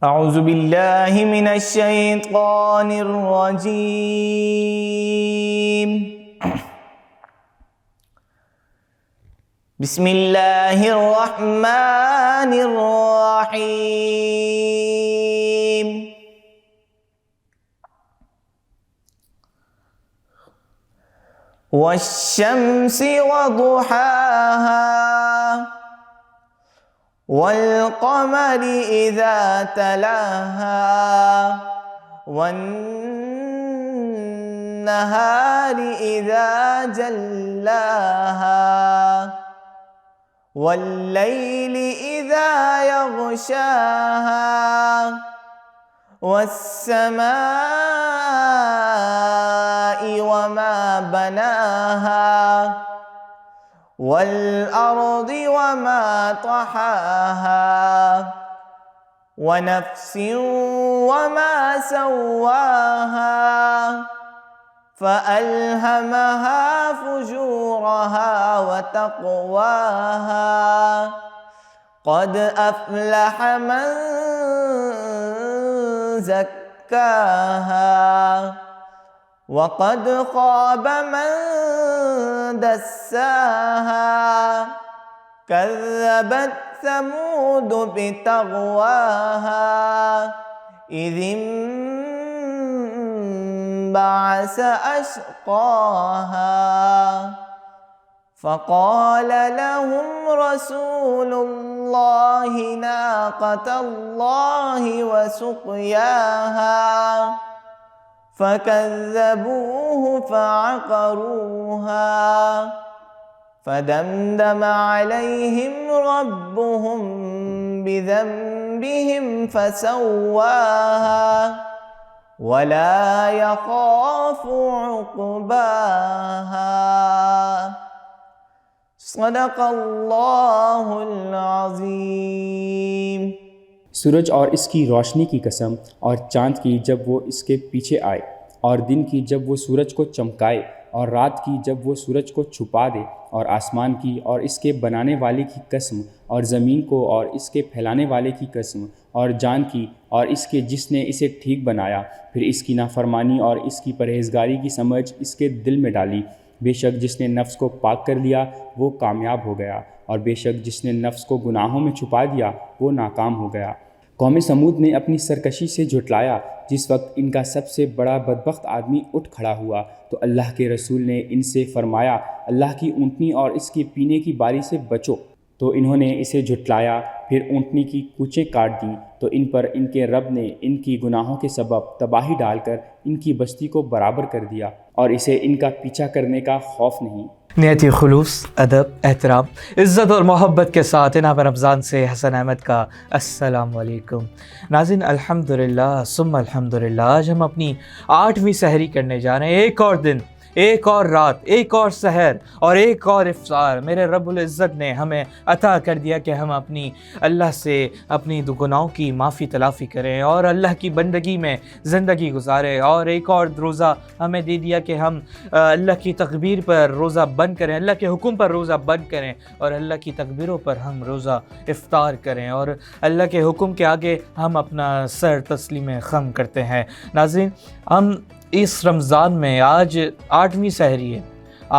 اعوذ باللہ من الشیطان الرجیم بسم اللہ الرحمن الرحیم والشمس وضحاها والقمر إذا تلاها والنهار إذا جلاها والليل إذا يغشاها والسماء وما بناها والأرض وما طحاها ونفس وما سواها فألهمها فجورها وتقواها قد أفلح من زكاها وقد خاب من دساها كذبت ثمود بطغواها إذ انبعث أشقاها فقال لهم رسول الله ناقة الله وسقياها فكذبوه فعقروها فدمدم عليهم ربهم بذنبهم فسواها ولا يخاف عقباها صدق اللہ العظیم۔ سورج اور اس کی روشنی کی قسم، اور چاند کی جب وہ اس کے پیچھے آئے، اور دن کی جب وہ سورج کو چمکائے، اور رات کی جب وہ سورج کو چھپا دے، اور آسمان کی اور اس کے بنانے والے کی قسم، اور زمین کو اور اس کے پھیلانے والے کی قسم، اور جان کی اور اس کے جس نے اسے ٹھیک بنایا، پھر اس کی نافرمانی اور اس کی پرہیزگاری کی سمجھ اس کے دل میں ڈالی۔ بے شک جس نے نفس کو پاک کر لیا وہ کامیاب ہو گیا، اور بے شک جس نے نفس کو گناہوں میں چھپا دیا وہ ناکام ہو گیا۔ قوم سمود نے اپنی سرکشی سے جھٹلایا جس وقت ان کا سب سے بڑا بدبخت آدمی اٹھ کھڑا ہوا تو اللہ کے رسول نے ان سے فرمایا، اللہ کی اونٹنی اور اس کے پینے کی باری سے بچو۔ تو انہوں نے اسے جھٹلایا، پھر اونٹنی کی کوچیں کاٹ دیں تو ان پر ان کے رب نے ان کی گناہوں کے سبب تباہی ڈال کر ان کی بستی کو برابر کر دیا، اور اسے ان کا پیچھا کرنے کا خوف نہیں۔ نیت خلوص، ادب، احترام، عزت اور محبت کے ساتھ جناب رمضان سے حسن احمد کا السلام علیکم۔ ناظرین، الحمدللہ ثم الحمدللہ، آج ہم اپنی 8ویں سحری کرنے جا رہے ہیں۔ ایک اور دن، ایک اور رات، ایک اور سحر اور ایک اور افطار میرے رب العزت نے ہمیں عطا کر دیا کہ ہم اپنی اللہ سے اپنی گناہوں کی معافی تلافی کریں اور اللہ کی بندگی میں زندگی گزاریں، اور ایک اور روزہ ہمیں دے دیا کہ ہم اللہ کی تکبیر پر روزہ بند کریں، اللہ کے حکم پر روزہ بند کریں، اور اللہ کی تکبیروں پر ہم روزہ افطار کریں، اور اللہ کے حکم کے آگے ہم اپنا سر تسلیم خم کرتے ہیں۔ ناظرین، ہم اس رمضان میں آج 8ویں سحری ہے،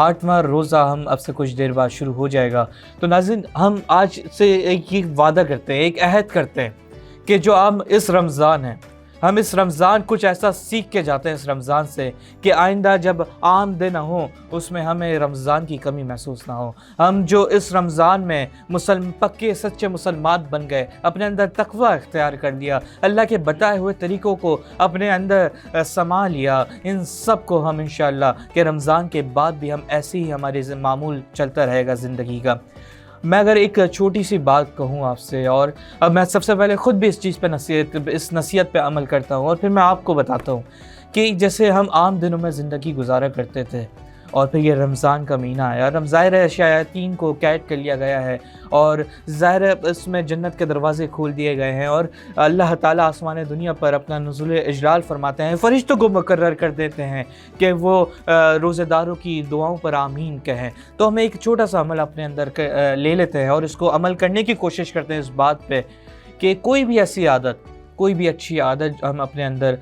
8واں روزہ ہم اب سے کچھ دیر بعد شروع ہو جائے گا۔ تو ناظرین، ہم آج سے ایک وعدہ کرتے ہیں، ایک عہد کرتے ہیں کہ جو ہم اس رمضان ہے، ہم اس رمضان کچھ ایسا سیکھ کے جاتے ہیں اس رمضان سے کہ آئندہ جب عام دن ہوں اس میں ہمیں رمضان کی کمی محسوس نہ ہو۔ ہم جو اس رمضان میں پکے سچے مسلمان بن گئے، اپنے اندر تقوی اختیار کر لیا، اللہ کے بتائے ہوئے طریقوں کو اپنے اندر سما لیا، ان سب کو ہم انشاءاللہ کہ رمضان کے بعد بھی ہم ایسے ہی ہمارے معمول چلتا رہے گا زندگی کا۔ میں اگر ایک چھوٹی سی بات کہوں آپ سے، اور اب میں سب سے پہلے خود بھی اس چیز پہ اس نصیحت پہ عمل کرتا ہوں، اور پھر میں آپ کو بتاتا ہوں کہ جیسے ہم عام دنوں میں زندگی گزارا کرتے تھے، اور پھر یہ رمضان کا مہینہ آیا، ظاہر ہے شیاطین کو قید کر لیا گیا ہے، اور ظاہر ہے اس میں جنت کے دروازے کھول دیے گئے ہیں، اور اللہ تعالیٰ آسمان دنیا پر اپنا نزول اجلال فرماتے ہیں، فرشتوں کو مقرر کر دیتے ہیں کہ وہ روزے داروں کی دعاؤں پر آمین کہیں۔ تو ہمیں ایک چھوٹا سا عمل اپنے اندر لے لیتے ہیں اور اس کو عمل کرنے کی کوشش کرتے ہیں اس بات پہ کہ کوئی بھی ایسی عادت کوئی بھی اچھی عادت ہم اپنے اندر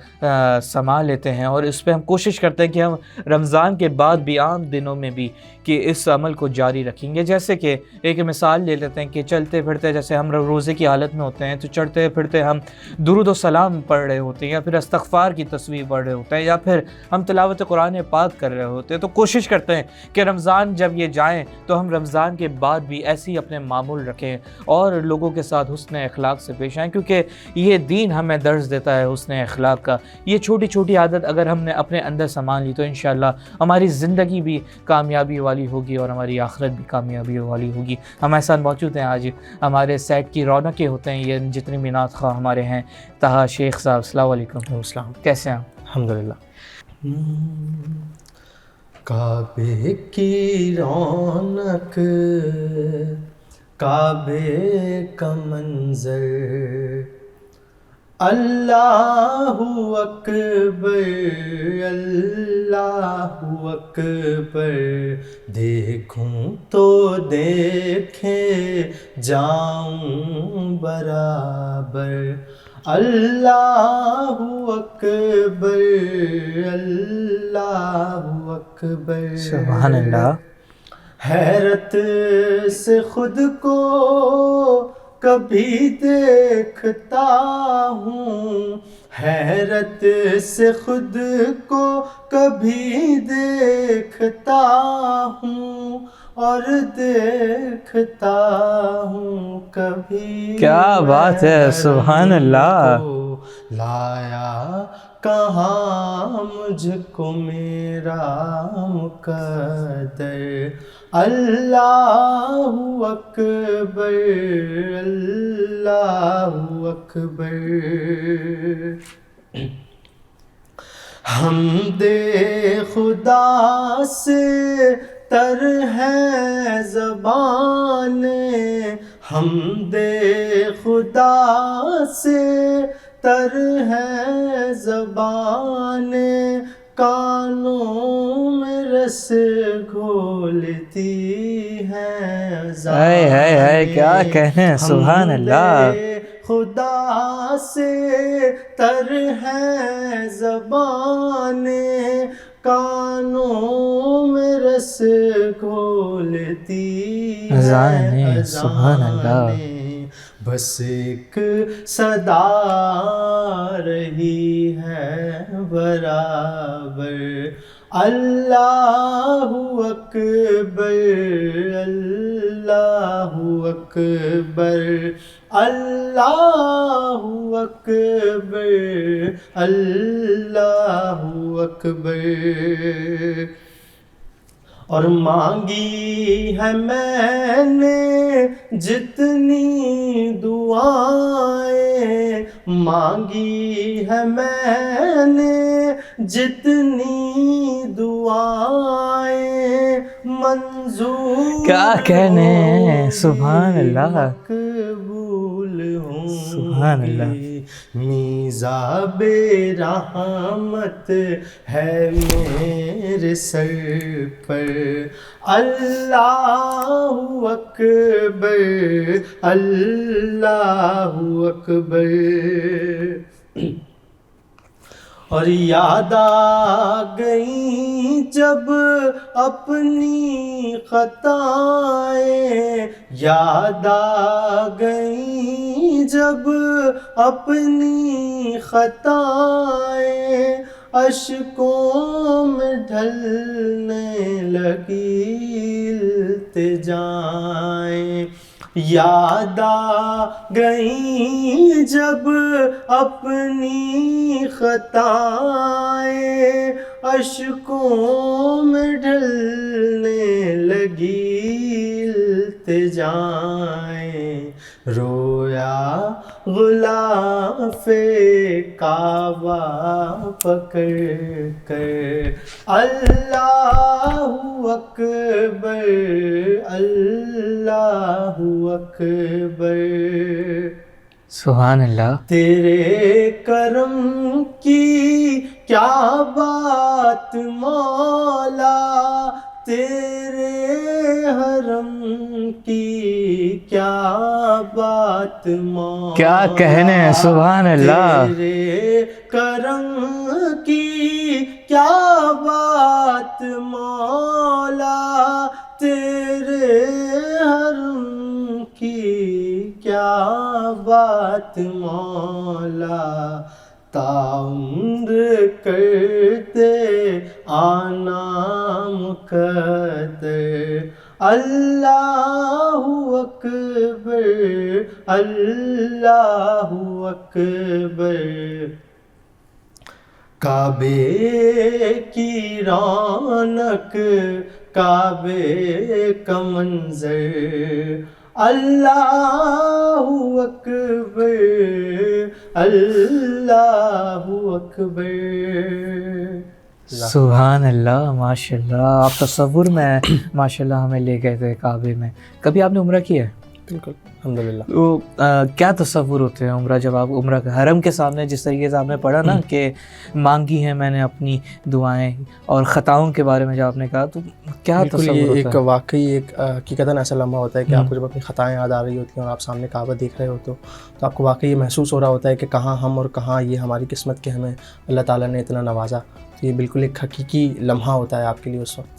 سما لیتے ہیں اور اس پہ ہم کوشش کرتے ہیں کہ ہم رمضان کے بعد بھی عام دنوں میں بھی کہ اس عمل کو جاری رکھیں گے. جیسے کہ ایک مثال لے لیتے ہیں کہ چلتے پھرتے جیسے ہم روزے کی حالت میں ہوتے ہیں تو چڑھتے پھرتے ہم درود و سلام پڑھ رہے ہوتے ہیں یا پھر استغفار کی تصویر پڑھ رہے ہوتے ہیں یا پھر ہم تلاوت قرآن پاک کر رہے ہوتے ہیں. تو کوشش کرتے ہیں کہ رمضان جب یہ جائیں تو ہم رمضان کے بعد بھی ایسے ہی اپنے معمول رکھیں اور لوگوں کے ساتھ حسن اخلاق سے پیش آئیں, کیونکہ یہ دین ہمیں درس دیتا ہے حسن اخلاق کا. یہ چھوٹی چھوٹی عادت اگر ہم نے اپنے اندر سامان لی تو انشاءاللہ ہماری زندگی بھی کامیابی والی ہوگی اور ہماری آخرت بھی کامیابی والی ہوگی. ہم ایسا موجود ہیں آج ہمارے سیٹ کی رونقیں ہوتے ہیں یہ جتنے بھی نعت خواہ ہمارے ہیں. طہا شیخ صاحب السلام علیکم. السلام. کیسے ہیں آپ؟ الحمدللہ. کعبے کی رونق کعبے کا منظر اللہ اکبر اللہ اکبر دیکھوں تو دیکھے جاؤں برابر اللہ اکبر اللہ اکبر. سبحان اللہ. حیرت سے خود کو کبھی دیکھتا ہوں حیرت سے خود کو کبھی دیکھتا ہوں اور دیکھتا ہوں کبھی. کیا بات ہے, سبحان اللہ. لایا کہاں مجھ کو میرا مقدر اللہ اکبر اللہ اکبر. حمد خدا سے تر ہے زبانیں حمد خدا سے تر ہے زبانیں کانوں میں رس گھولتی ہیں ہے کیا کہیں. سبحان اللہ. خدا سے تر ہے زبانیں کانوں میں رس گھولتی ہیں سبحان اللہ. بس ایک صدا رہی ہے برابر اللہ اکبر اللہ اکبر اللہ اکبر اللہ اکبر. اور مانگی ہے میں نے جتنی دعائیں مانگی ہے میں نے جتنی دعائیں منظور کیا کہنے. سبحان اللہ. مقبول ہوں سبحان اللہ. میزاب رحمت ہے میرے سر پر اللہ اکبر اللہ اکبر. اور یاد آ گئی جب اپنی خطائیں یاد آ گئی جب اپنی خطائیں اشکوں میں ڈھلنے لگی التجائیں یاد آ گئی جب اپنی خطائیں اشکوں میں ڈھلنے لگی التجائیں رویا غلاف کعبہ پکڑ کر اللہ اکبر اللہ اکبر. سبحان اللہ. تیرے کرم کی کیا بات مولا تیرے حرم کی کیا بات مولا، کیا کہنے ہیں، سبحان اللہ. تیرے کرم کی کیا بات مولا، تیرے حرم کی کیا بات مولا، تا عمر کرتے آنا مقدر، اللہ اکبر اللہ اکبر. کعبے کی رونق کعبے کا منظر، اللہ اکبر اللہ اکبر. سبحان اللہ، ماشاء اللہ. آپ تصور میں ماشاء اللہ ہمیں لے گئے تھے کعبے میں. کبھی آپ نے عمرہ کیا ہے؟ بالکل الحمدللہ. تو کیا تصور ہوتے ہیں عمرہ، جب آپ عمرہ کا حرم کے سامنے جس طریقے سے آپ نے پڑھا نا کہ مانگی ہیں میں نے اپنی دعائیں، اور خطاؤں کے بارے میں جب آپ نے کہا، تو کیا تصور یہ ہوتا ایک ہے؟ واقعی ایک حقیقتاً ایسا لمحہ ہوتا ہے کہ آپ کو جب اپنی خطائیں یاد آ رہی ہوتی ہیں اور آپ سامنے کعبہ دیکھ رہے ہوتے ہو، تو آپ کو واقعی یہ محسوس ہو رہا ہوتا ہے کہ کہاں ہم اور کہاں یہ ہماری قسمت کہ ہمیں اللہ تعالیٰ نے اتنا نوازا. تو یہ بالکل ایک حقیقی لمحہ ہوتا ہے آپ کے لیے اس وقت.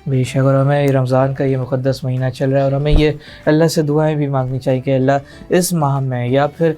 بے شک. اور ہمیں رمضان کا یہ مقدس مہینہ چل رہا ہے، اور ہمیں یہ اللہ سے دعائیں بھی مانگنی چاہیے کہ اللہ اس ماہ میں یا پھر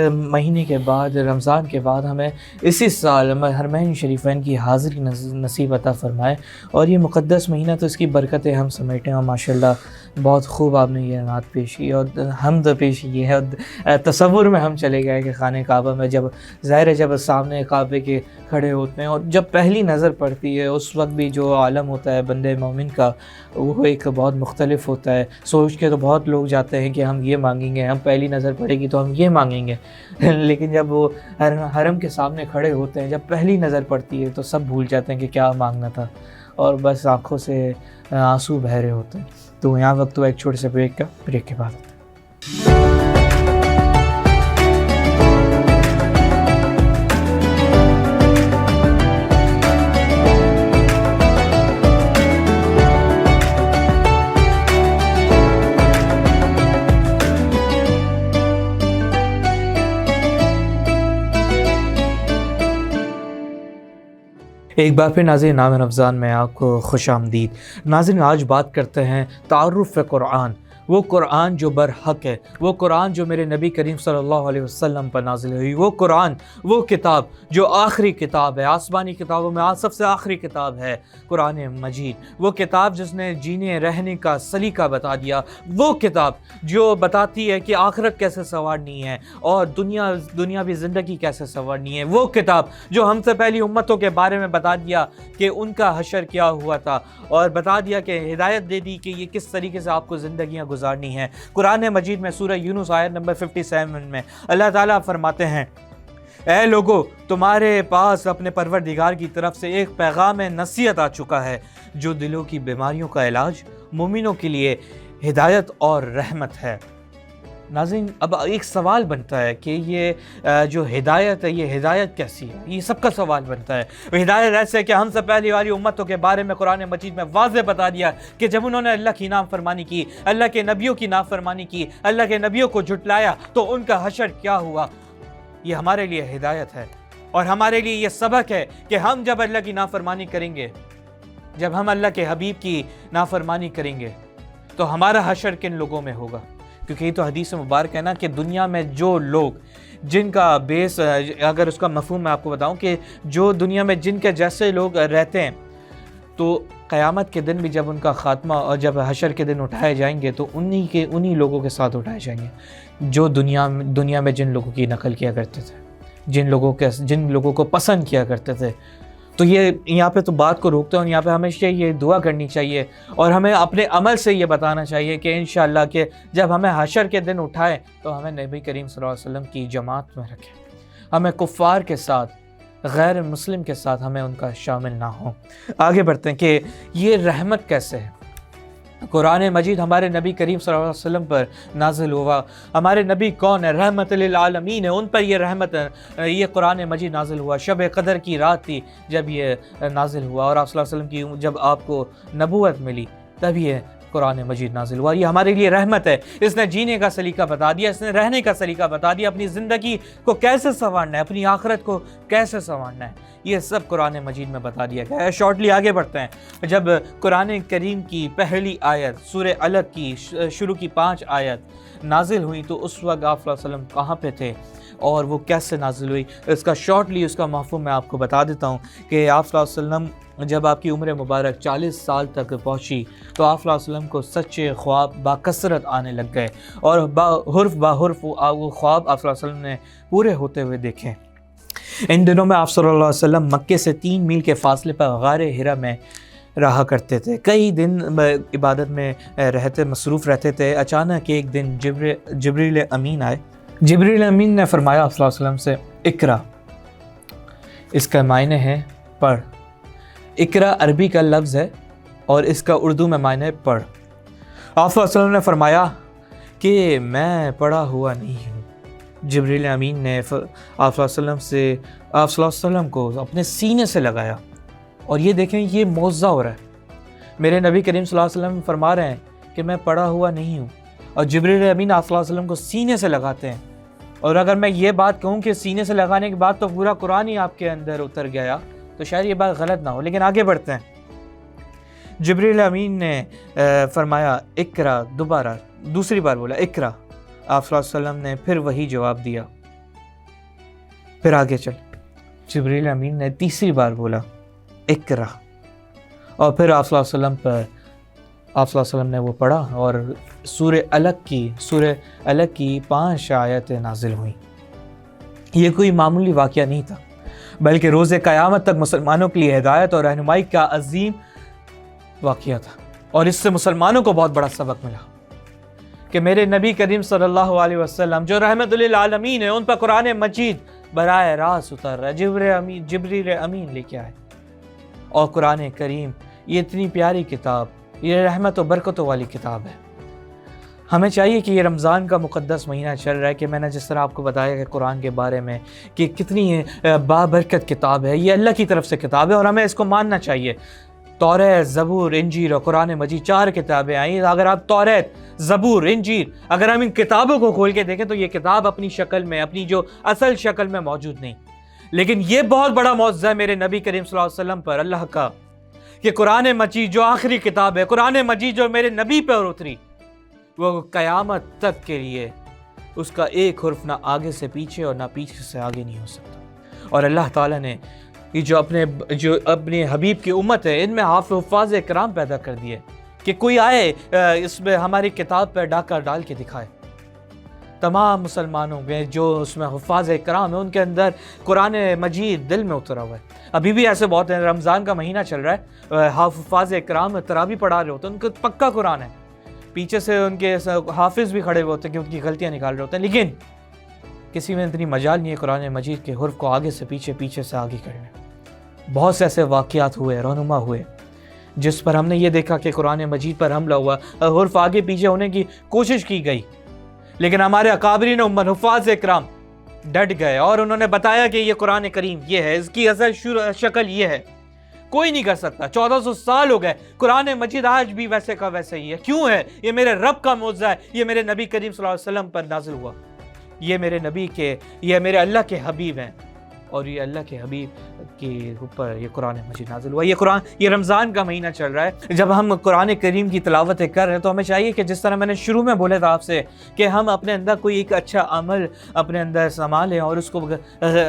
مہینے کے بعد، رمضان کے بعد، ہمیں اسی سال حرمین شریفین کی حاضری نصیب عطا فرمائے. اور یہ مقدس مہینہ تو اس کی برکتیں ہم سمیٹیں. اور ماشاء اللہ بہت خوب آپ نے یہ نعت پیش کی اور حمد پیش کی ہے. اور تصور میں ہم چلے گئے کہ خانہ کعبہ میں جب ظاہر ہے جب سامنے کعبے کے کھڑے ہوتے ہیں، اور جب پہلی نظر پڑتی ہے اس وقت بھی جو عالم ہوتا ہے بندے مومن کا، وہ ایک بہت مختلف ہوتا ہے. سوچ کے تو بہت لوگ جاتے ہیں کہ ہم یہ مانگیں گے، ہم پہلی نظر پڑے گی تو ہم یہ مانگیں گے، لیکن جب وہ حرم کے سامنے کھڑے ہوتے ہیں، جب پہلی نظر پڑتی ہے تو سب بھول جاتے ہیں کہ کیا مانگنا تھا، اور بس آنکھوں سے آنسو بہہ رہے ہوتے ہیں. تو یہاں وقت تو ایک چھوٹے سے بریک کے بعد. ایک بار پھر ناظرین نام رمضان میں آپ کو خوش آمدید. ناظرین آج بات کرتے ہیں تعارف قرآن، وہ قرآن جو برحق ہے، وہ قرآن جو میرے نبی کریم صلی اللہ علیہ وسلم پر نازل ہوئی، وہ قرآن، وہ کتاب جو آخری کتاب ہے، آسمانی کتابوں میں سب سے آخری کتاب ہے قرآن مجید. وہ کتاب جس نے جینے رہنے کا سلیقہ بتا دیا، وہ کتاب جو بتاتی ہے کہ آخرت کیسے سنوارنی ہے اور دنیاوی زندگی کیسے سنوارنی ہے. وہ کتاب جو ہم سے پہلی امتوں کے بارے میں بتا دیا کہ ان کا حشر کیا ہوا تھا، اور بتا دیا کہ ہدایت دے دی کہ یہ کس طریقے سے آپ کو زندگیاں گزارنی ہے. قرآن مجید میں سورہ یونس آیت نمبر 57 میں اللہ تعالیٰ فرماتے ہیں، اے لوگو تمہارے پاس اپنے پروردگار کی طرف سے ایک پیغام نصیحت آ چکا ہے جو دلوں کی بیماریوں کا علاج، مومنوں کے لیے ہدایت اور رحمت ہے. ناظرین اب ایک سوال بنتا ہے کہ یہ جو ہدایت ہے، یہ ہدایت کیسی ہے؟ یہ سب کا سوال بنتا ہے. ہدایت ایسے ہے کہ ہم سے پہلی والی امتوں کے بارے میں قرآن مجید میں واضح بتا دیا کہ جب انہوں نے اللہ کی نافرمانی کی، اللہ کے نبیوں کی نافرمانی کی، اللہ کے نبیوں کو جھٹلایا، تو ان کا حشر کیا ہوا. یہ ہمارے لیے ہدایت ہے اور ہمارے لیے یہ سبق ہے کہ ہم جب اللہ کی نافرمانی کریں گے، جب ہم اللہ کے حبیب کی نافرمانی کریں گے، تو ہمارا حشر کن لوگوں میں ہوگا. کیونکہ یہ تو حدیث مبارک ہے نا کہ دنیا میں جو لوگ جن کا بیس، اگر اس کا مفہوم میں آپ کو بتاؤں کہ جو دنیا میں جن کے جیسے لوگ رہتے ہیں، تو قیامت کے دن بھی جب ان کا خاتمہ اور جب حشر کے دن اٹھائے جائیں گے تو انہی لوگوں کے ساتھ اٹھائے جائیں گے جو دنیا میں جن لوگوں کی نقل کیا کرتے تھے، جن لوگوں کو پسند کیا کرتے تھے. تو یہ یہاں پہ تو بات کو روکتے ہیں، اور یہاں پہ ہمیشہ یہ دعا کرنی چاہیے اور ہمیں اپنے عمل سے یہ بتانا چاہیے کہ انشاءاللہ کہ جب ہمیں حشر کے دن اٹھائے تو ہمیں نبی کریم صلی اللہ علیہ وسلم کی جماعت میں رکھیں، ہمیں کفار کے ساتھ، غیر مسلم کے ساتھ ہمیں ان کا شامل نہ ہوں. آگے بڑھتے ہیں کہ یہ رحمت کیسے ہے. قرآن مجید ہمارے نبی کریم صلی اللہ علیہ وسلم پر نازل ہوا. ہمارے نبی کون ہے؟ رحمت للعالمین ہے. ان پر یہ رحمت، یہ قرآن مجید نازل ہوا. شب قدر کی رات تھی جب یہ نازل ہوا، اور آپ صلی اللہ علیہ وسلم کی جب آپ کو نبوت ملی تب یہ قرآن مجید نازل ہوا. یہ ہمارے لیے رحمت ہے. اس نے جینے کا سلیقہ بتا دیا, اس نے رہنے کا سلیقہ بتا دیا, اپنی زندگی کو کیسے سنوارنا ہے, اپنی آخرت کو کیسے سنوارنا ہے, یہ سب قرآن مجید میں بتا دیا گیا ہے. شارٹلی آگے بڑھتے ہیں. جب قرآن کریم کی پہلی آیت سورہ علق کی شروع کی 5 آیت نازل ہوئی تو اس وقت آپ صلی اللہ علیہ وسلم کہاں پہ تھے اور وہ کیسے نازل ہوئی, اس کا شارٹلی اس کا مفہوم میں آپ کو بتا دیتا ہوں کہ آپ صلی اللہ علیہ وسلم جب آپ کی عمر مبارک 40 سال تک پہنچی تو آپ صلی اللہ علیہ وسلم کو سچے خواب باکثرت آنے لگ گئے اور حرف بحرف وہ خواب آپ صلی اللہ علیہ وسلم نے پورے ہوتے ہوئے دیکھے. ان دنوں میں آپ صلی اللہ علیہ وسلم مکے سے 3 میل کے فاصلے پر غار ہرا میں رہا کرتے تھے. کئی دن عبادت میں رہتے مصروف رہتے تھے. اچانک ایک دن جبریل امین آئے. جبریل امین نے فرمایا آپ صلی اللہ علیہ وسلم سے اقرا, اس کا معنی ہے پڑھ. اقرا عربی کا لفظ ہے اور اس کا اردو میں معنی ہے پڑھ. آپ صلی اللہ علیہ وسلم نے فرمایا کہ میں پڑھا ہوا نہیں ہوں. جبریل امین نے آپ صلی اللہ علیہ وسلم کو اپنے سینے سے لگایا اور یہ دیکھیں یہ معجزہ ہو رہا ہے. میرے نبی کریم صلی اللہ علیہ وسلم فرما رہے ہیں کہ میں پڑھا ہوا نہیں ہوں اور جبریل امین آپ صلی اللہ علیہ وسلم کو سینے سے لگاتے ہیں. اور اگر میں یہ بات کہوں کہ سینے سے لگانے کے بعد تو پورا قرآن ہی آپ کے اندر اتر گیا تو شاید یہ بات غلط نہ ہو, لیکن آگے بڑھتے ہیں. جبریل امین نے فرمایا اقرا, دوسری بار بولا اقرا. آپ صلی اللہ علیہ وسلم نے پھر وہی جواب دیا. پھر آگے چل. جبریل امین نے تیسری بار بولا اقرا اور پھر آپ صلی اللہ علیہ وسلم نے وہ پڑھا اور سورہ علق کی 5 آیتیں نازل ہوئیں. یہ کوئی معمولی واقعہ نہیں تھا بلکہ روز قیامت تک مسلمانوں کے لیے ہدایت اور رہنمائی کا عظیم واقعہ تھا. اور اس سے مسلمانوں کو بہت بڑا سبق ملا کہ میرے نبی کریم صلی اللہ علیہ وسلم جو رحمت للعالمین ہیں ان پر قرآن مجید براہ راست اتر رہا ہے. جبریل امین لے کے آئے اور قرآن کریم یہ اتنی پیاری کتاب, یہ رحمت و برکتوں والی کتاب ہے. ہمیں چاہیے کہ یہ رمضان کا مقدس مہینہ چل رہا ہے کہ میں نے جس طرح آپ کو بتایا کہ قرآن کے بارے میں کہ کتنی بابرکت کتاب ہے, یہ اللہ کی طرف سے کتاب ہے اور ہمیں اس کو ماننا چاہیے. توریت, زبور, انجیل اور قرآن مجید 4 کتابیں آئیں. اگر آپ توریت, زبور, انجیل اگر ہم ان کتابوں کو کھول کے دیکھیں تو یہ کتاب اپنی شکل میں, اپنی جو اصل شکل میں موجود نہیں. لیکن یہ بہت بڑا معجزہ ہے میرے نبی کریم صلی اللہ علیہ وسلم پر اللہ کا کہ قرآن مجید جو آخری کتاب ہے, قرآن مجید جو میرے نبی پر اتری, وہ قیامت تک کے لیے اس کا ایک حرف نہ آگے سے پیچھے اور نہ پیچھے سے آگے نہیں ہو سکتا. اور اللہ تعالیٰ نے یہ جو اپنے حبیب کی امت ہے ان میں حفاظ کرام پیدا کر دیے کہ کوئی آئے اس میں ہماری کتاب پر ڈاکہ ڈال کے دکھائے. تمام مسلمانوں میں جو اس میں حفاظ کرام ہے ان کے اندر قرآن مجید دل میں اترا ہوا ہے. ابھی بھی ایسے بہت ہیں, رمضان کا مہینہ چل رہا ہے, حفاظ کرام تراویح پڑھا رہے ہوتے ہیں, ان کا پکا قرآن ہے, پیچھے سے ان کے حافظ بھی کھڑے ہوئے ہوتے ہیں کہ ان کی غلطیاں نکال رہے ہوتے ہیں, لیکن کسی میں اتنی مجال نہیں ہے قرآن مجید کے حرف کو آگے سے پیچھے, پیچھے سے آگے کرنے. بہت سے ایسے واقعات ہوئے, رونما ہوئے جس پر ہم نے یہ دیکھا کہ قرآن مجید پر حملہ ہوا, حرف آگے پیچھے ہونے کی کوشش کی گئی, لیکن ہمارے اکابرین امت حفاظ اکرام ڈٹ گئے اور انہوں نے بتایا کہ یہ قرآن کریم یہ ہے, اس کی اصل شکل یہ ہے, کوئی نہیں کر سکتا. 1400 سال ہو گئے, قرآن مجید آج بھی ویسے کا ویسے ہی ہے. کیوں ہے؟ یہ میرے رب کا معجزہ ہے, یہ میرے نبی کریم صلی اللہ علیہ وسلم پر نازل ہوا, یہ میرے نبی کے, یہ میرے اللہ کے حبیب ہیں اور یہ اللہ کے حبیب کے اوپر یہ قرآن مجید نازل ہوا. یہ رمضان کا مہینہ چل رہا ہے. جب ہم قرآن کریم کی تلاوتیں کر رہے ہیں تو ہمیں چاہیے کہ جس طرح میں نے شروع میں بولا تھا آپ سے کہ ہم اپنے اندر کوئی ایک اچھا عمل اپنے اندر سنبھالیں اور اس کو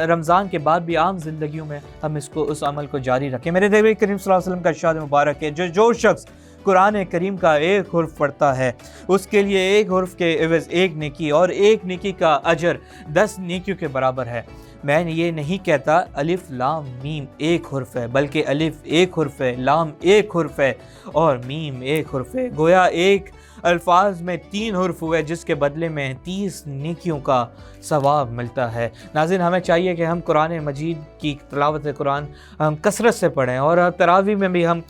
رمضان کے بعد بھی عام زندگیوں میں ہم اس عمل کو جاری رکھیں. میرے نبی کریم صلی اللہ علیہ وسلم کا ارشاد مبارک ہے, جو شخص قرآن کریم کا ایک حرف پڑھتا ہے اس کے لیے ایک حرف کے عوض 1 نیکی اور 1 نیکی کا اجر 10 نیکیوں کے برابر ہے. میں یہ نہیں کہتا الف لام میم ایک حرف ہے, بلکہ الف ایک حرف ہے, لام ایک حرف ہے اور میم ایک حرف ہے. گویا ایک الفاظ میں 3 حرف ہوئے جس کے بدلے میں 30 نیکیوں کا ثواب ملتا ہے. ناظرین, ہمیں چاہیے کہ ہم قرآن مجید کی تلاوت قرآن ہم کثرت سے پڑھیں اور تراویح میں بھی ہم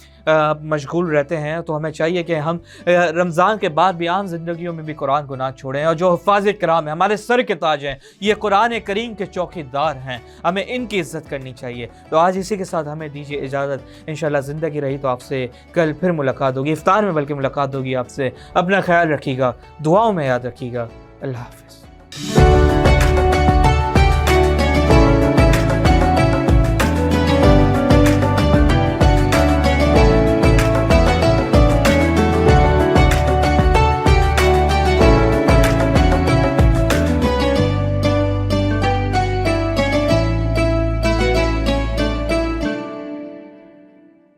مشغول رہتے ہیں، تو ہمیں چاہیے کہ ہم رمضان کے بعد بھی عام زندگیوں میں بھی قرآن کو نہ چھوڑیں، اور جو حفاظ کرام ہیں، ہمارے سر کے تاج ہیں، یہ قرآن کریم کے چوکی دار ہیں، ہمیں ان کی عزت کرنی چاہیے۔ تو آج اسی کے ساتھ ہمیں دیجیے اجازت، انشاءاللہ زندگی رہی تو آپ سے کل پھر ملاقات ہوگی، افطار میں بلکہ ملاقات ہوگی آپ سے۔ اپنا خیال رکھیے گا، دعاؤں میں یاد رکھیے گا۔ اللہ حافظ۔